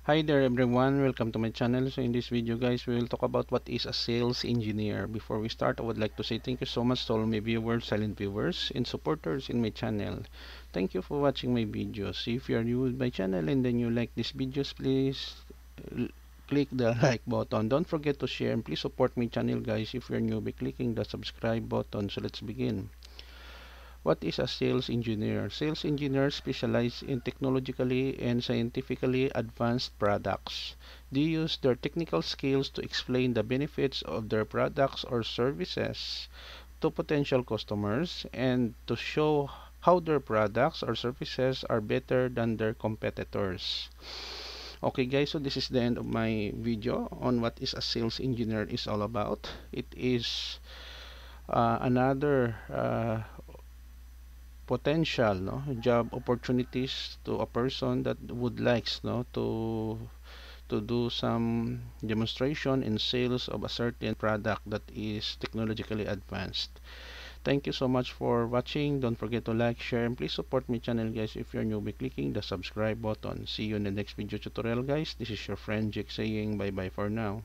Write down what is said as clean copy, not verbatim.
Hi there everyone, welcome to my channel. So in this video guys, we will talk about what is a sales engineer. Before we start, I would like to say thank you so much to all my viewers, silent viewers, and supporters in my channel. Thank you for watching my videos. If you are new with my channel and then you like these videos, please click the like button. Don't forget to share and please support my channel guys if you're new by clicking the subscribe button. So let's begin. What is a sales engineer? Sales engineers specialize in technologically and scientifically advanced products. They use their technical skills to explain the benefits of their products or services to potential customers and to show how their products or services are better than their competitors. Okay guys, so this is the end of my video on what is a sales engineer is all about. It is another potential job opportunities to a person that would likes to do some demonstration in sales of a certain product that is technologically advanced. Thank you so much for watching. Don't forget to like, share, and please support my channel guys if you're new by clicking the subscribe button. See you in the next video tutorial guys. This is your friend Jake saying bye bye for now.